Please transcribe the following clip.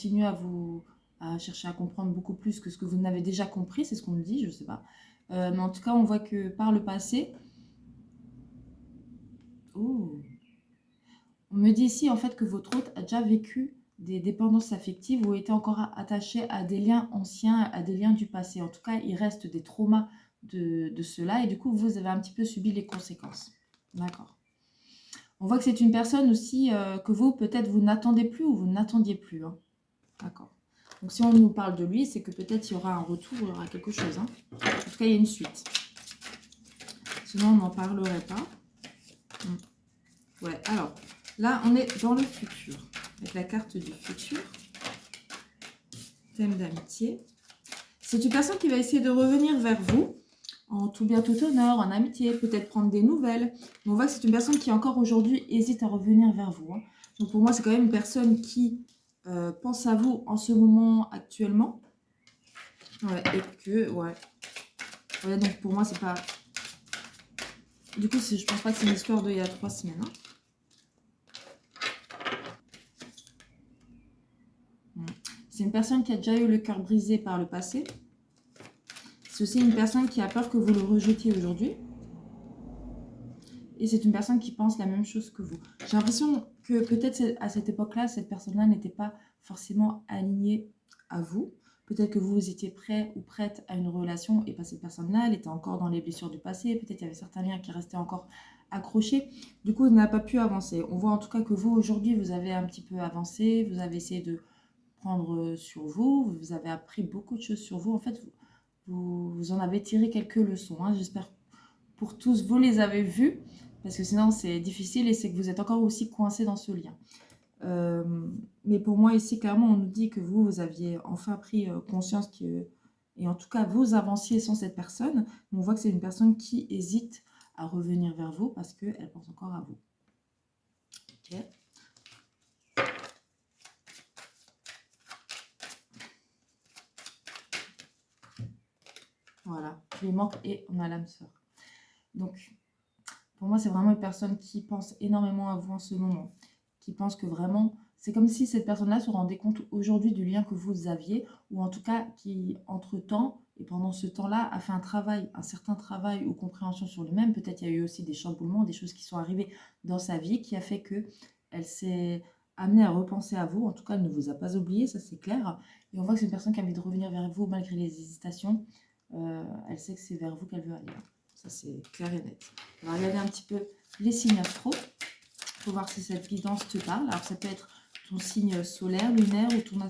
continuer à chercher à comprendre beaucoup plus que ce que vous n'avez déjà compris, c'est ce qu'on me dit, je ne sais pas. Mais en tout cas, on voit que par le passé... Oh. On me dit ici en fait que votre hôte a déjà vécu des dépendances affectives ou était encore attaché à des liens anciens, à des liens du passé. En tout cas, il reste des traumas de cela et du coup, vous avez un petit peu subi les conséquences. D'accord. On voit que c'est une personne aussi que vous, peut-être, vous n'attendez plus ou vous n'attendiez plus. Hein. D'accord. Donc, si on nous parle de lui, c'est que peut-être il y aura un retour, il y aura quelque chose. Hein. En tout cas, il y a une suite. Sinon, on n'en parlerait pas. Ouais, alors, là, on est dans le futur. Avec la carte du futur. Thème d'amitié. C'est une personne qui va essayer de revenir vers vous. En tout bien, tout honneur, en amitié, peut-être prendre des nouvelles. Mais on voit que c'est une personne qui encore aujourd'hui hésite à revenir vers vous. Hein. Donc pour moi, c'est quand même une personne qui pense à vous en ce moment actuellement. Ouais, et que, ouais. Ouais, donc pour moi, c'est pas... Du coup, je pense pas que c'est une histoire d'il y a 3 semaines. Hein. C'est une personne qui a déjà eu le cœur brisé par le passé. C'est aussi une personne qui a peur que vous le rejetiez aujourd'hui. Et c'est une personne qui pense la même chose que vous. J'ai l'impression que peut-être à cette époque-là, cette personne-là n'était pas forcément alignée à vous. Peut-être que vous étiez prêt ou prête à une relation et pas cette personne-là, elle était encore dans les blessures du passé. Peut-être qu'il y avait certains liens qui restaient encore accrochés. Du coup, elle n'a pas pu avancer. On voit en tout cas que vous, aujourd'hui, vous avez un petit peu avancé. Vous avez essayé de prendre sur vous. Vous avez appris beaucoup de choses sur vous. En fait, vous en avez tiré quelques leçons. Hein. J'espère pour tous, vous les avez vues. Parce que sinon, c'est difficile et c'est que vous êtes encore aussi coincé dans ce lien. Mais pour moi, ici, clairement, on nous dit que vous aviez enfin pris conscience que... Et en tout cas, vous avanciez sans cette personne. Mais on voit que c'est une personne qui hésite à revenir vers vous parce qu'elle pense encore à vous. Ok. Voilà. Tu lui manques et on a l'âme sœur. Donc... Pour moi, c'est vraiment une personne qui pense énormément à vous en ce moment. Qui pense que vraiment... C'est comme si cette personne-là se rendait compte aujourd'hui du lien que vous aviez. Ou en tout cas, qui, entre-temps, et pendant ce temps-là, a fait un certain travail ou compréhension sur lui-même. Peut-être il y a eu aussi des chamboulements, des choses qui sont arrivées dans sa vie qui a fait qu'elle s'est amenée à repenser à vous. En tout cas, elle ne vous a pas oublié, ça c'est clair. Et on voit que c'est une personne qui a envie de revenir vers vous malgré les hésitations. Elle sait que c'est vers vous qu'elle veut aller. Ça, c'est clair et net. On va regarder un petit peu les signes astro pour voir si cette guidance te parle. Alors, ça peut être ton signe solaire, lunaire ou ton